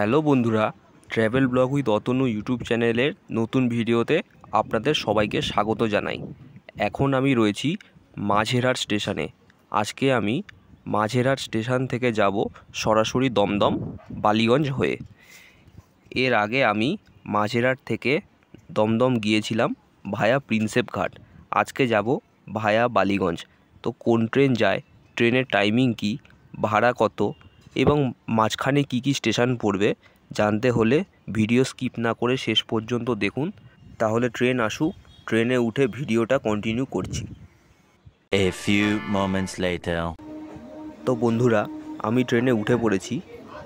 Hello বন্ধুরা, travel blog with Atanu YouTube চ্যানেলের নতুন ভিডিওতে আপনাদের সবাইকে স্বাগত জানাই। এখন আমি রয়েছি মাঝেরহাট স্টেশনে। আজকে আমি মাঝেরহাট স্টেশন থেকে যাব সরাসরি দমদম বালিগঞ্জ হয়ে। এর আগে আমি মাঝেরহাট থেকে দমদম গিয়েছিলাম ভায়া প্রিন্সেপ ঘাট। আজকে যাব ভায়া বালিগঞ্জ। তো কোন ট্রেন যায়, ট্রেনের টাইমিং কী, ভাড়া কত এবং মাঝখানে কী কী স্টেশন পড়বে জানতে হলে ভিডিও স্কিপ না করে শেষ পর্যন্ত দেখুন। তাহলে ট্রেন আসুক, ট্রেনে উঠে ভিডিওটা কন্টিনিউ করছি। A few moments later. তো বন্ধুরা, আমি ট্রেনে উঠে পড়েছি।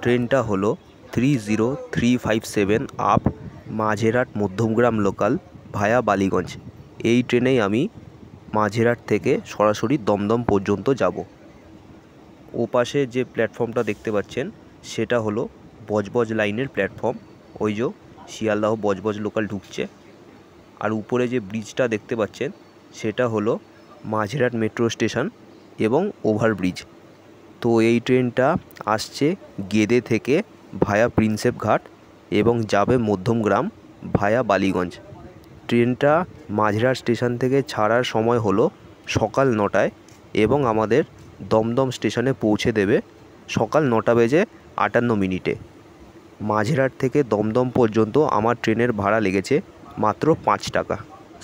ট্রেনটা হলো 30357 আপ মাঝেরহাট মধ্যমগ্রাম লোকাল ভায়া বালিগঞ্জ। এই ট্রেনেই আমি মাঝেরহাট থেকে সরাসরি দমদম পর্যন্ত যাব। ওপাশে যে প্ল্যাটফর্মটা দেখতে পাচ্ছেন সেটা হলো বজবজ লাইনের প্ল্যাটফর্ম। ওই যে শিয়ালদহ বজবজ লোকাল ঢুকছে। আর উপরে যে ব্রিজটা দেখতে পাচ্ছেন সেটা হলো মাঝেরহাট মেট্রো স্টেশন এবং ওভারব্রিজ। তো এই ট্রেনটা আসছে গেদে থেকে ভায়া প্রিন্সেপ ঘাট এবং যাবে মধ্যমগ্রাম ভায়া বালিগঞ্জ। ট্রেনটা মাঝেরহাট স্টেশন থেকে ছাড়ার সময় হলো সকাল 9টায় এবং আমাদের দমদম স্টেশনে পৌঁছে দেবে সকাল 9:58। মাঝেরহাট থেকে দমদম পর্যন্ত আমার ট্রেনের ভাড়া লেগেছে মাত্র 5 টাকা।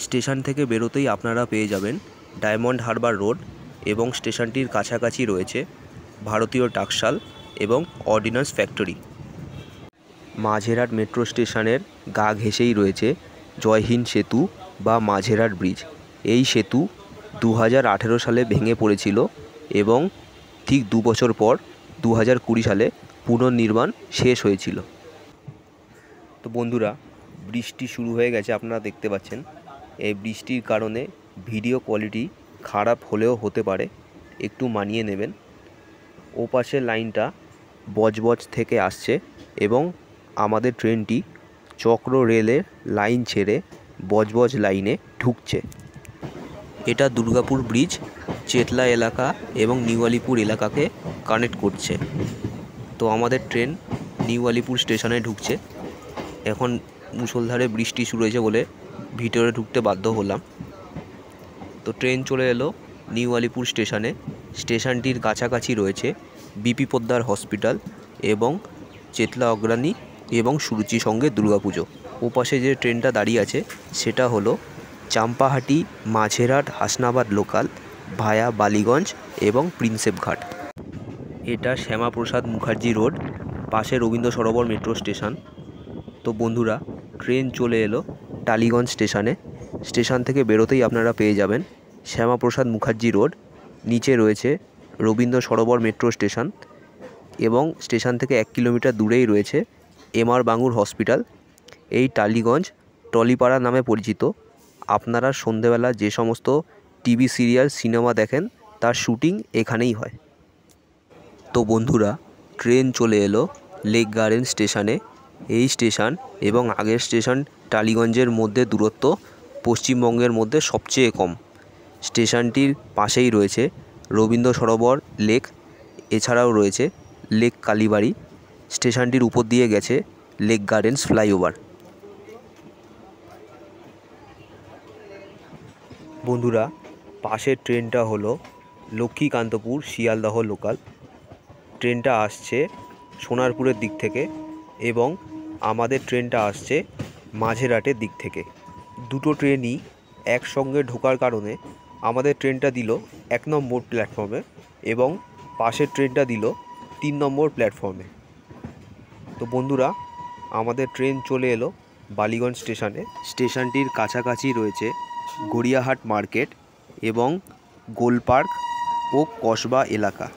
স্টেশন থেকে বেরোতেই আপনারা পেয়ে যাবেন ডায়মন্ড হারবার রোড এবং স্টেশনটির কাছাকাছি রয়েছে ভারতীয় টাকশাল এবং অর্ডিন্যান্স ফ্যাক্টরি। মাঝেরহাট মেট্রো স্টেশনের গা ঘেঁষেই রয়েছে জয়হিন্দ সেতু বা মাঝেরহাট ব্রিজ। এই সেতু 2018 সালে ভেঙে পড়েছিল এবং ঠিক 2 বছর পর 2020 সালে পুনর্নির্মাণ শেষ হয়েছিল। তো বন্ধুরা, বৃষ্টি শুরু হয়ে গেছে, আপনারা দেখতে পাচ্ছেন। এই বৃষ্টির কারণে ভিডিও কোয়ালিটি খারাপ হলেও হতে পারে, একটু মানিয়ে নেবেন। ওপাশের লাইনটা বজবজ থেকে আসছে এবং আমাদের ট্রেনটি চক্র রেলের লাইন ছেড়ে বজবজ লাইনে ঢুকছে। এটা দুর্গাপুর ব্রিজ চেতলা এলাকা এবং নিউ আলিপুর এলাকাকে কানেক্ট করছে। তো আমাদের ট্রেন নিউ আলিপুর স্টেশনে ঢুকছে। এখন মুষলধারে বৃষ্টি শুরু হয়েছে বলে ভিতরে ঢুকতে বাধ্য হলাম। তো ট্রেন চলে এলো নিউ আলিপুর স্টেশনে। স্টেশনটির কাছাকাছি রয়েছে বিপি পোদ্দার হসপিটাল এবং চেতলা অগ্রণী এবং সুরুচি সঙ্গে দুর্গাপুজো। ওপাশে যে ট্রেনটা দাঁড়িয়ে আছে সেটা হলো চাম্পাহাটি মাঝেরহাট হাসনাবাদ লোকাল ভায়া বালিগঞ্জ এবং প্রিন্সেপ ঘাট। এটা শ্যামাপ্রসাদ মুখার্জি রোড, পাশে রবীন্দ্র সরোবর মেট্রো স্টেশন। তো বন্ধুরা, ট্রেন চলে এলো টালিগঞ্জ স্টেশনে। স্টেশন থেকে বেরোতেই আপনারা পেয়ে যাবেন শ্যামাপ্রসাদ মুখার্জি রোড, নিচে রয়েছে রবীন্দ্র সরোবর মেট্রো স্টেশন এবং স্টেশন থেকে 1 কিলোমিটার দূরেই রয়েছে এমআর বাঙুর হসপিটাল। এই টালিগঞ্জ টলিপাড়া নামে পরিচিত। আপনারা সন্ধেবেলা যে সমস্ত টিভি সিরিয়াল সিনেমা দেখেন তার শুটিং এখানেই হয়। তো বন্ধুরা, ট্রেন চলে এলো লেক গার্ডেন স্টেশনে। এই স্টেশন এবং আগের স্টেশন টালিগঞ্জের মধ্যে দূরত্ব পশ্চিমবঙ্গের মধ্যে সবচেয়ে কম। স্টেশনটির পাশেই রয়েছে রবীন্দ্র সরোবর লেক, এছাড়াও রয়েছে লেক কালীবাড়ি। স্টেশনটির উপর দিয়ে গেছে লেক গার্ডেন্স ফ্লাইওভার। বন্ধুরা, পাশের ট্রেনটা হলো লক্ষ্মীকান্তপুর শিয়ালদহ লোকাল। ট্রেনটা আসছে সোনারপুরের দিক থেকে এবং আমাদের ট্রেনটা আসছে মাঝেরহাটের দিক থেকে। দুটো ট্রেনই একসঙ্গে ঢোকার কারণে আমাদের ট্রেনটা দিল 1 নম্বর প্ল্যাটফর্মে এবং পাশের ট্রেনটা দিল 3 নম্বর প্ল্যাটফর্মে। তো বন্ধুরা, আমাদের ট্রেন চলে এলো বালিগঞ্জ স্টেশনে। স্টেশনটির কাছাকাছি রয়েছে গড়িয়াহাট মার্কেট এবং গোল পার্ক ও কসবা এলাকা।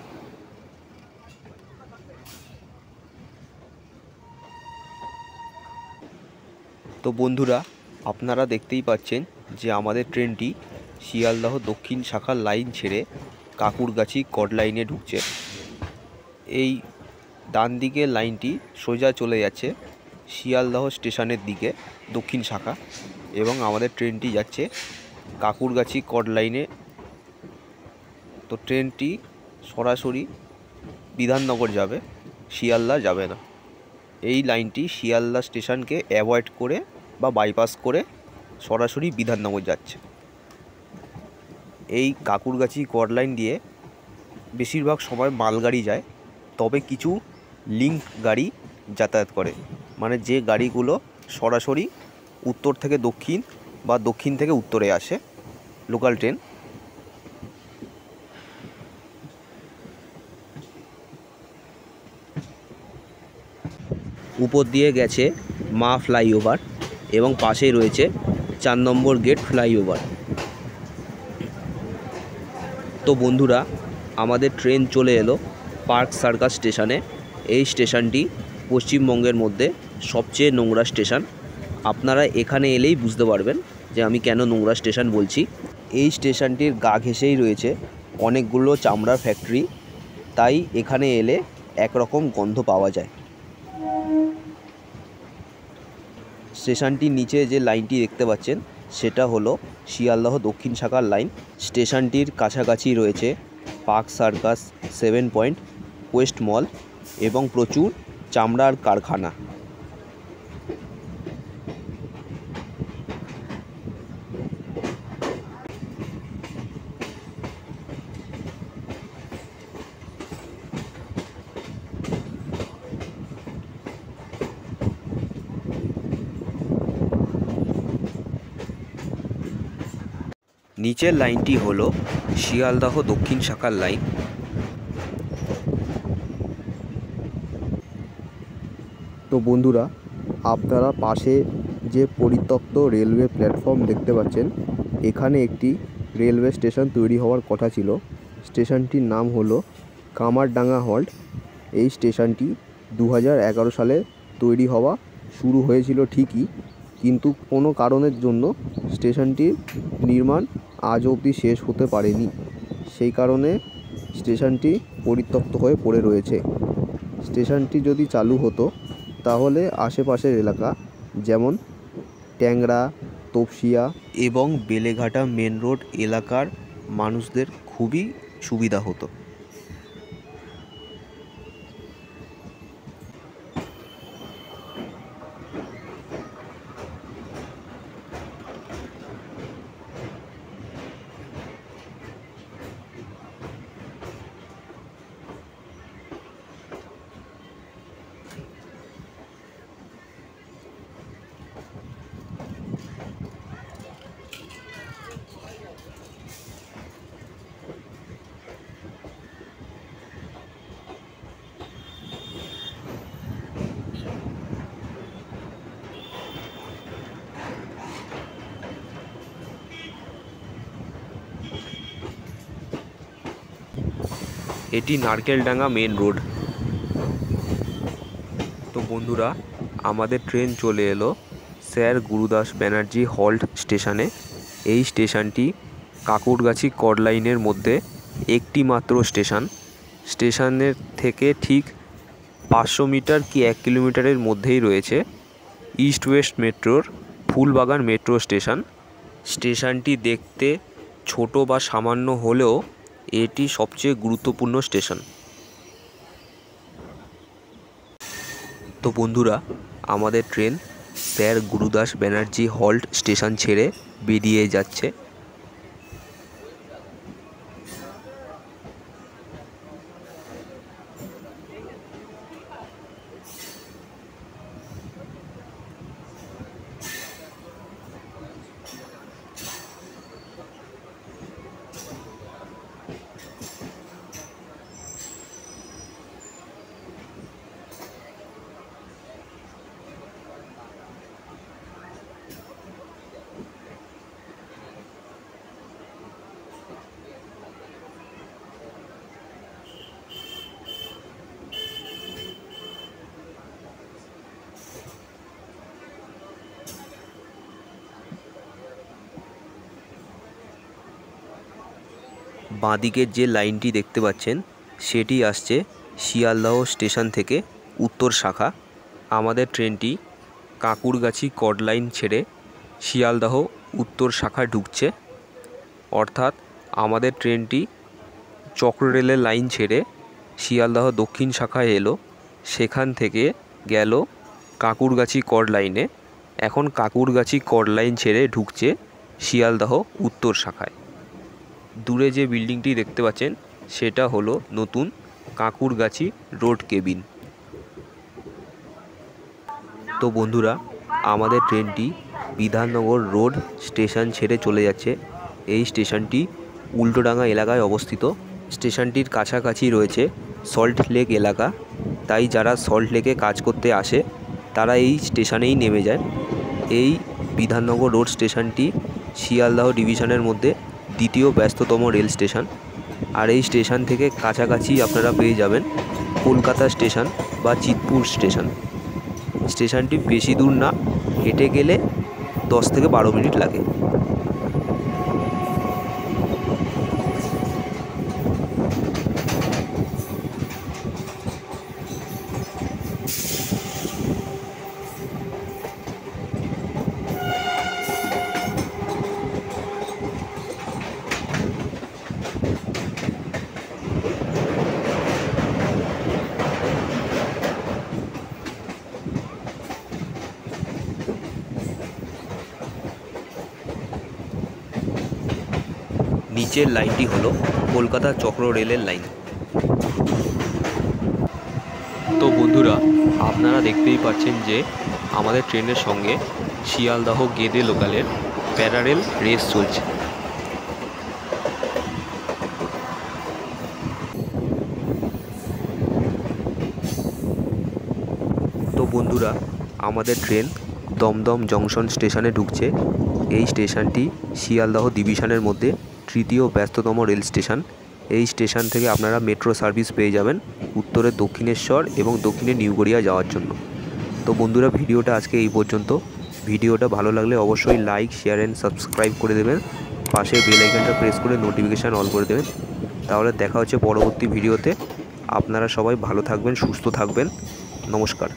তো বন্ধুরা, আপনারা দেখতেই পাচ্ছেন যে আমাদের ট্রেনটি শিয়ালদহ দক্ষিণ শাখার লাইন ছেড়ে কাকুরগাছি কড লাইনে ঢুকছে। এই ডান দিকের লাইনটি সোজা চলে যাচ্ছে শিয়ালদহ স্টেশনের দিকে দক্ষিণ শাখা এবং আমাদের ট্রেনটি যাচ্ছে কাকুরগাছি কড লাইনে। তো ট্রেনটি সরাসরি বিধাননগর যাবে, শিয়ালদা যাবে না। এই লাইনটি শিয়ালদা স্টেশনকে অ্যাভয়েড করে বা বাইপাস করে সরাসরি বিধাননগর যাচ্ছে। এই কাকুরগাছি কড লাইন দিয়ে বেশিরভাগ সময় মালগাড়ি যায়, তবে কিছু লিঙ্ক গাড়ি যাতায়াত করে, মানে যে গাড়িগুলো সরাসরি উত্তর থেকে দক্ষিণ বা দক্ষিণ থেকে উত্তরে আসে, লোকাল ট্রেন। উপর দিয়ে গেছে মা ফ্লাইওভার এবং পাশেই রয়েছে 4 নম্বর গেট ফ্লাইওভার। তো বন্ধুরা, আমাদের ট্রেন চলে এলো পার্ক সার্কাস স্টেশনে। এই স্টেশনটি পশ্চিমবঙ্গের মধ্যে সবচেয়ে নোংরা স্টেশন। আপনারা এখানে এলেই বুঝতে পারবেন যে আমি কেন নোংরা স্টেশন বলছি। এই স্টেশনটির গা ঘেঁষেই রয়েছে অনেকগুলো চামড়ার ফ্যাক্টরি, তাই এখানে এলে একরকম গন্ধ পাওয়া যায়। স্টেশনটির নিচে যে লাইনটি দেখতে পাচ্ছেন সেটা হলো শিয়ালদহ দক্ষিণ শাখার লাইন। স্টেশনটির কাছাকাছি রয়েছে পার্ক সার্কাস, 7 পয়েন্ট, ওয়েস্ট মল এবং প্রচুর চামড়ার কারখানা। নিচের লাইনটি হলো শিয়ালদহ দক্ষিণ শাখার লাইন। তো বন্ধুরা, আপনারা পাশে যে পরিত্যক্ত রেলওয়ে প্ল্যাটফর্ম দেখতে পাচ্ছেন, এখানে একটি রেলওয়ে স্টেশন তৈরি হওয়ার কথা ছিল। স্টেশনটির নাম হলো কামারডাঙ্গা হল্ট। এই স্টেশনটি 2011 সালে তৈরি হওয়া শুরু হয়েছিল ঠিকই, কিন্তু কোনো কারণের জন্য স্টেশনটির নির্মাণ আজ অবধি শেষ হতে পারেনি। সেই কারণে স্টেশনটি পরিত্যক্ত হয়ে পড়ে রয়েছে। স্টেশনটি যদি চালু হতো তাহলে আশেপাশের এলাকা যেমন ট্যাংরা, তপসিয়া এবং বেলেঘাটা মেন রোড এলাকার মানুষদের খুবই সুবিধা হতো। এটি নারকেলডাঙ্গা মেন রোড। তো বন্ধুরা, আমাদের ট্রেন চলে এলো স্যার গুরুদাস ব্যানার্জি হল্ট স্টেশনে। এই স্টেশনটি কাকুরগাছি কড লাইনের মধ্যে একটি মাত্র স্টেশন। স্টেশনের থেকে ঠিক 500 মিটার কি 1 কিলোমিটারের মধ্যেই রয়েছে ইস্ট ওয়েস্ট মেট্রোর ফুলবাগান মেট্রো স্টেশন। স্টেশনটি দেখতে ছোট বা সামান্য হলেও এটি সবচেয়ে গুরুত্বপূর্ণ স্টেশন। তো বন্ধুরা, আমাদের train sir Gurudas Banerjee halt station ছেড়ে বেরিয়ে যাচ্ছে। বাঁদিকের যে লাইনটি দেখতে পাচ্ছেন সেটি আসছে শিয়ালদহ স্টেশন থেকে উত্তর শাখা। আমাদের ট্রেনটি কাকুরগাছি কড লাইন ছেড়ে শিয়ালদহ উত্তর শাখায় ঢুকছে, অর্থাৎ আমাদের ট্রেনটি চক্ররেলের লাইন ছেড়ে শিয়ালদহ দক্ষিণ শাখায় এলো। সেখান থেকে গেল কাঁকুরগাছি কর লাইনে। এখন কাঁকুরগাছি কর লাইন ছেড়ে ঢুকছে শিয়ালদহ উত্তর শাখায়। দূরে যে বিল্ডিংটি দেখতে পাচ্ছেন সেটা হলো নতুন কাঁকুরগাছি রোড কেবিন। তো বন্ধুরা, আমাদের ট্রেনটি বিধাননগর রোড স্টেশন ছেড়ে চলে যাচ্ছে। এই স্টেশনটি উল্টোডাঙ্গা এলাকায় অবস্থিত। স্টেশনটির কাছাকাছি রয়েছে সল্ট লেক এলাকা, তাই যারা সল্ট লেকে কাজ করতে আসে তারা এই স্টেশনেই নেমে যায়। এই বিধাননগর রোড স্টেশনটি শিয়ালদহ ডিভিশনের মধ্যে দ্বিতীয় ব্যস্ততম রেল স্টেশন। আর এই স্টেশন থেকে কাছাকাছি আপনারা পেয়ে যাবেন কলকাতা স্টেশন বা চিতপুর স্টেশন। স্টেশনটি বেশি দূর না, হেঁটে গেলে 10 থেকে 12 মিনিট লাগে। নিচের লাইনটি হলো কলকাতা চক্র রেলের লাইন। তো বন্ধুরা, আপনারা দেখতেই পাচ্ছেন যে আমাদের ট্রেনের সঙ্গে শিয়ালদহ গেদে লোকালের প্যারারেল রেস চলছে। তো বন্ধুরা, আমাদের ট্রেন দমদম জংশন স্টেশনে ঢুকছে। এই স্টেশনটি শিয়ালদহ ডিভিশনের মধ্যে তৃতীয় ব্যস্ততম রেল স্টেশন। এই স্টেশন থেকে আপনারা মেট্রো সার্ভিস পেয়ে যাবেন উত্তরে দক্ষিণেশ্বর এবং দক্ষিণে নিউ গড়িয়া যাওয়ার জন্য। তো বন্ধুরা, ভিডিওটা আজকে এই পর্যন্ত। ভিডিওটা ভালো লাগলে অবশ্যই লাইক, শেয়ার অ্যান্ড সাবস্ক্রাইব করে দেবেন। পাশে বেল আইকনটা প্রেস করে নোটিফিকেশান অল করে দেবেন। তাহলে দেখা হচ্ছে পরবর্তী ভিডিওতে। আপনারা সবাই ভালো থাকবেন, সুস্থ থাকবেন। নমস্কার।